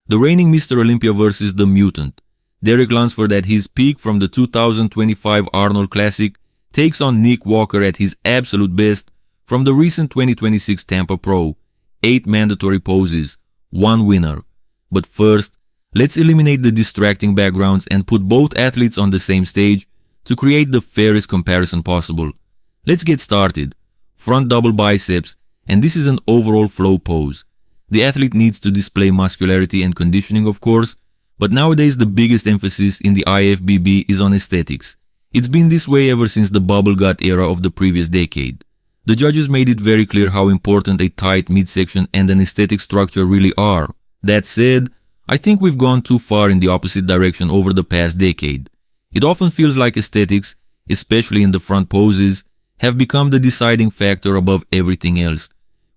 The reigning Mr. Olympia versus the Mutant. Derek Lunsford at his peak from the 2025 Arnold Classic takes on Nick Walker at his absolute best from the recent 2026 Tampa Pro. 8 mandatory poses, 1 winner. But first, let's eliminate the distracting backgrounds and put both athletes on the same stage to create the fairest comparison possible. Let's get started. Front double biceps, and this is an overall flow pose. The athlete needs to display muscularity and conditioning, of course, but nowadays the biggest emphasis in the IFBB is on aesthetics. It's been this way ever since the bubble gut era of the previous decade. The judges made it very clear how important a tight midsection and an aesthetic structure really are. That said, I think we've gone too far in the opposite direction over the past decade. It often feels like aesthetics, especially in the front poses, have become the deciding factor above everything else.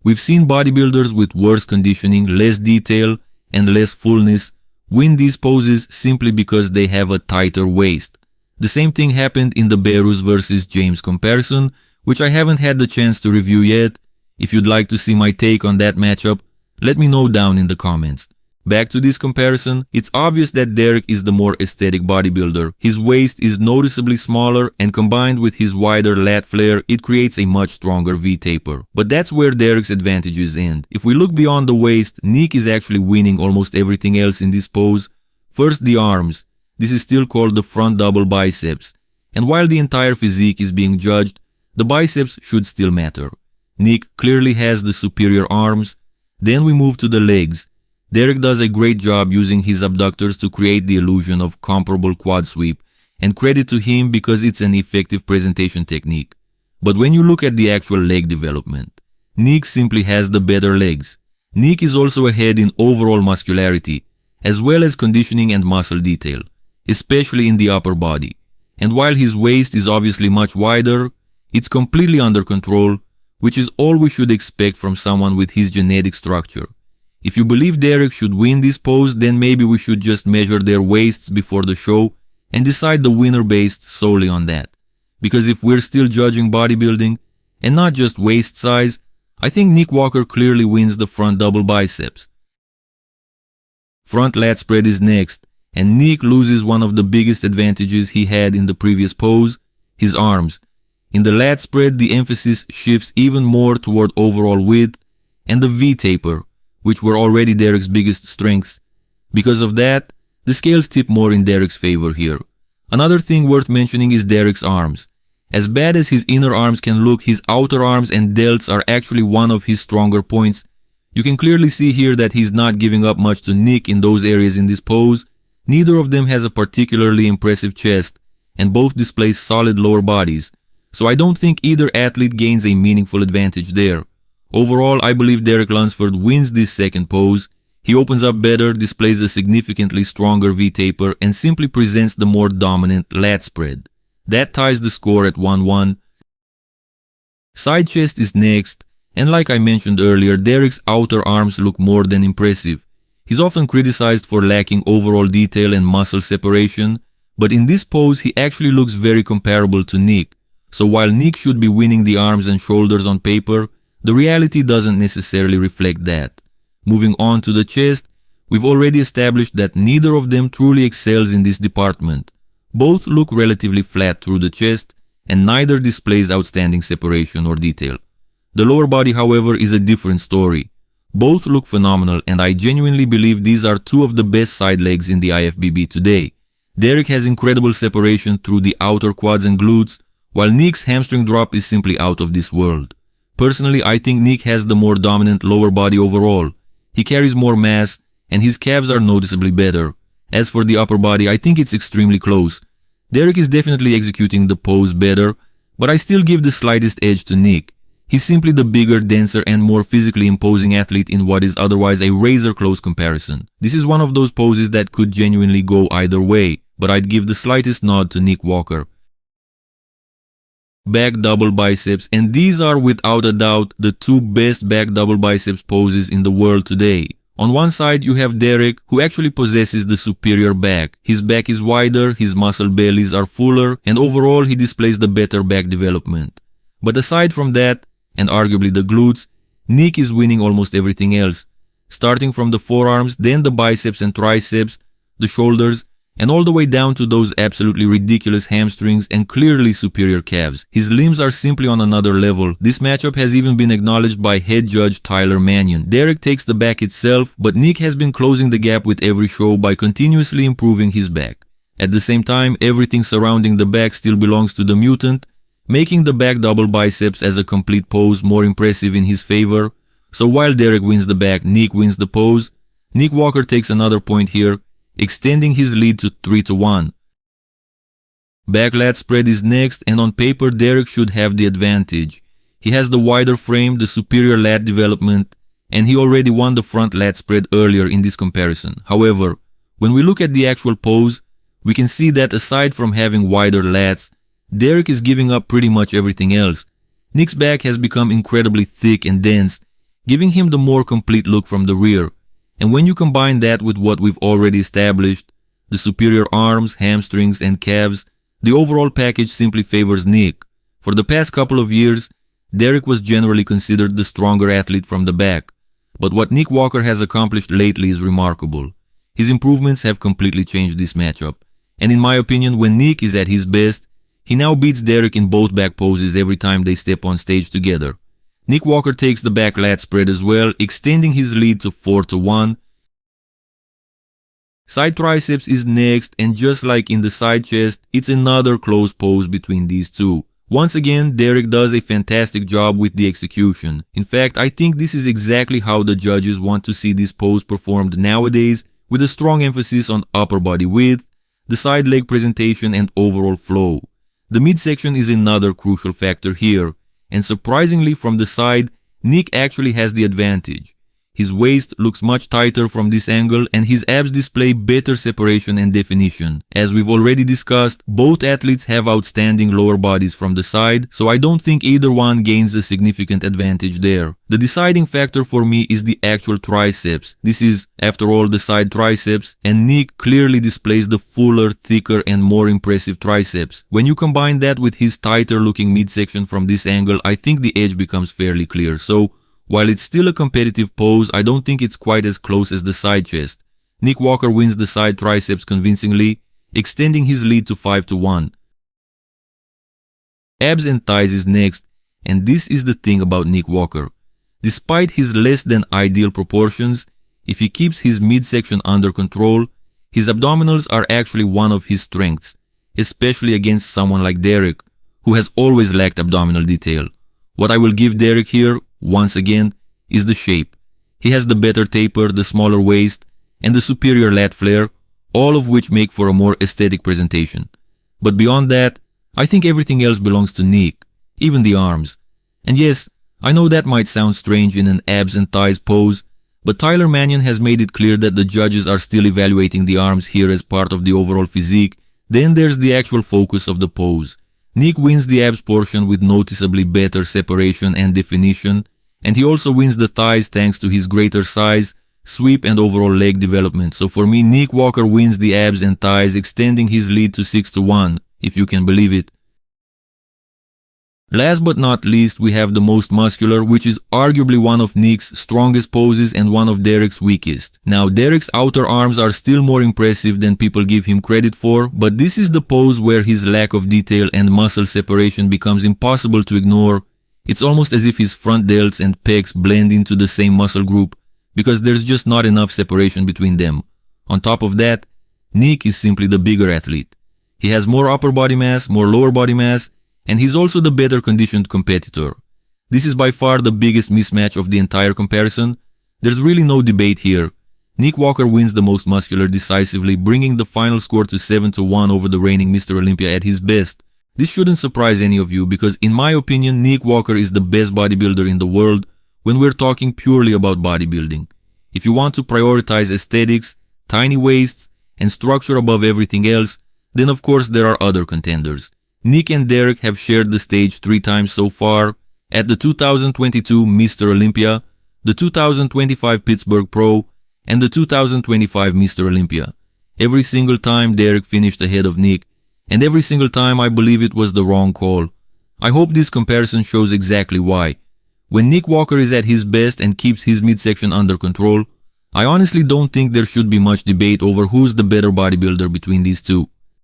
We've seen bodybuilders with worse conditioning, less detail, and less fullness win these poses simply because they have a tighter waist. The same thing happened in the Behrus versus James comparison, which I haven't had the chance to review yet. If you'd like to see my take on that matchup, let me know down in the comments. Back to this comparison, it's obvious that Derek is the more aesthetic bodybuilder. His waist is noticeably smaller, and combined with his wider lat flare, it creates a much stronger V-taper. But that's where Derek's advantages end. If we look beyond the waist, Nick is actually winning almost everything else in this pose. First, the arms. This is still called the front double biceps. And while the entire physique is being judged, the biceps should still matter. Nick clearly has the superior arms. Then we move to the legs. Derek does a great job using his abductors to create the illusion of comparable quad sweep, and credit to him because it's an effective presentation technique. But when you look at the actual leg development, Nick simply has the better legs. Nick is also ahead in overall muscularity, as well as conditioning and muscle detail, especially in the upper body. And while his waist is obviously much wider, it's completely under control, which is all we should expect from someone with his genetic structure. If you believe Derek should win this pose, then maybe we should just measure their waists before the show and decide the winner based solely on that. Because if we're still judging bodybuilding and not just waist size, I think Nick Walker clearly wins the front double biceps. Front lat spread is next, and Nick loses one of the biggest advantages he had in the previous pose, his arms. In the lat spread, the emphasis shifts even more toward overall width and the V-taper, which were already Derek's biggest strengths. Because of that, the scales tip more in Derek's favor here. Another thing worth mentioning is Derek's arms. As bad as his inner arms can look, his outer arms and delts are actually one of his stronger points. You can clearly see here that he's not giving up much to Nick in those areas in this pose. Neither of them has a particularly impressive chest, and both display solid lower bodies. So I don't think either athlete gains a meaningful advantage there. Overall, I believe Derek Lunsford wins this second pose. He opens up better, displays a significantly stronger V-taper, and simply presents the more dominant lat spread. That ties the score at 1-1. Side chest is next, and like I mentioned earlier, Derek's outer arms look more than impressive. He's often criticized for lacking overall detail and muscle separation, but in this pose he actually looks very comparable to Nick. So while Nick should be winning the arms and shoulders on paper, the reality doesn't necessarily reflect that. Moving on to the chest, we've already established that neither of them truly excels in this department. Both look relatively flat through the chest, and neither displays outstanding separation or detail. The lower body, however, is a different story. Both look phenomenal, and I genuinely believe these are two of the best side legs in the IFBB today. Derek has incredible separation through the outer quads and glutes, while Nick's hamstring drop is simply out of this world. Personally, I think Nick has the more dominant lower body overall. He carries more mass, and his calves are noticeably better. As for the upper body, I think it's extremely close. Derek is definitely executing the pose better, but I still give the slightest edge to Nick. He's simply the bigger, denser, and more physically imposing athlete in what is otherwise a razor-close comparison. This is one of those poses that could genuinely go either way, but I'd give the slightest nod to Nick Walker. Back double biceps, and these are without a doubt the two best back double biceps poses in the world today. On one side you have Derek, who actually possesses the superior back. His back is wider, his muscle bellies are fuller, and overall he displays the better back development. But aside from that, and arguably the glutes, Nick is winning almost everything else. starting from the forearms, then the biceps and triceps, the shoulders, and all the way down to those absolutely ridiculous hamstrings and clearly superior calves. His limbs are simply on another level. This matchup has even been acknowledged by head judge Tyler Mannion. Derek takes the back itself, but Nick has been closing the gap with every show by continuously improving his back. At the same time, everything surrounding the back still belongs to the mutant, making the back double biceps as a complete pose more impressive in his favor. So while Derek wins the back, Nick wins the pose. Nick Walker takes another point here, extending his lead to 3-1. Back lat spread is next, and on paper Derek should have the advantage. He has the wider frame, the superior lat development, and he already won the front lat spread earlier in this comparison. However, when we look at the actual pose, we can see that aside from having wider lats, Derek is giving up pretty much everything else. Nick's back has become incredibly thick and dense, giving him the more complete look from the rear. And when you combine that with what we've already established, the superior arms, hamstrings, and calves, the overall package simply favors Nick. For the past couple of years, Derek was generally considered the stronger athlete from the back. But what Nick Walker has accomplished lately is remarkable. His improvements have completely changed this matchup. And in my opinion, when Nick is at his best, he now beats Derek in both back poses every time they step on stage together. Nick Walker takes the back lat spread as well, extending his lead to 4-1. Side triceps is next, and just like in the side chest, it's another close pose between these two. Once again, Derek does a fantastic job with the execution. In fact, I think this is exactly how the judges want to see this pose performed nowadays, with a strong emphasis on upper body width, the side leg presentation, and overall flow. The midsection is another crucial factor here. And surprisingly, from the side, Nick actually has the advantage. His waist looks much tighter from this angle, and his abs display better separation and definition. As we've already discussed, both athletes have outstanding lower bodies from the side, so I don't think either one gains a significant advantage there. The deciding factor for me is the actual triceps. This is, after all, the side triceps, and Nick clearly displays the fuller, thicker, and more impressive triceps. When you combine that with his tighter looking midsection from this angle, I think the edge becomes fairly clear. So, while it's still a competitive pose, I don't think it's quite as close as the side chest. Nick Walker wins the side triceps convincingly, extending his lead to 5-1. Abs and thighs is next, and this is the thing about Nick Walker. Despite his less than ideal proportions, if he keeps his midsection under control, his abdominals are actually one of his strengths, especially against someone like Derek, who has always lacked abdominal detail. What I will give Derek here, once again, is the shape. He has the better taper, the smaller waist, and the superior lat flare, all of which make for a more aesthetic presentation. But beyond that, I think everything else belongs to Nick, even the arms. And yes, I know that might sound strange in an abs and thighs pose, but Tyler Mannion has made it clear that the judges are still evaluating the arms here as part of the overall physique. Then there's the actual focus of the pose. Nick wins the abs portion with noticeably better separation and definition, and he also wins the thighs thanks to his greater size, sweep, and overall leg development. So for me, Nick Walker wins the abs and thighs, extending his lead to 6-1, if you can believe it. Last but not least, we have the most muscular, which is arguably one of Nick's strongest poses and one of Derek's weakest. Now, Derek's outer arms are still more impressive than people give him credit for, but this is the pose where his lack of detail and muscle separation becomes impossible to ignore. It's almost as if his front delts and pecs blend into the same muscle group, because there's just not enough separation between them. On top of that, Nick is simply the bigger athlete. He has more upper body mass, more lower body mass, and he's also the better conditioned competitor. This is by far the biggest mismatch of the entire comparison. There's really no debate here. Nick Walker wins the most muscular decisively, bringing the final score to 7-1 over the reigning Mr. Olympia at his best. This shouldn't surprise any of you because in my opinion, Nick Walker is the best bodybuilder in the world when we're talking purely about bodybuilding. If you want to prioritize aesthetics, tiny waists, and structure above everything else, then of course there are other contenders. Nick and Derek have shared the stage 3 times so far, at the 2022 Mr. Olympia, the 2025 Pittsburgh Pro, and the 2025 Mr. Olympia. Every single time Derek finished ahead of Nick, and every single time I believe it was the wrong call. I hope this comparison shows exactly why. When Nick Walker is at his best and keeps his midsection under control, I honestly don't think there should be much debate over who's the better bodybuilder between these two.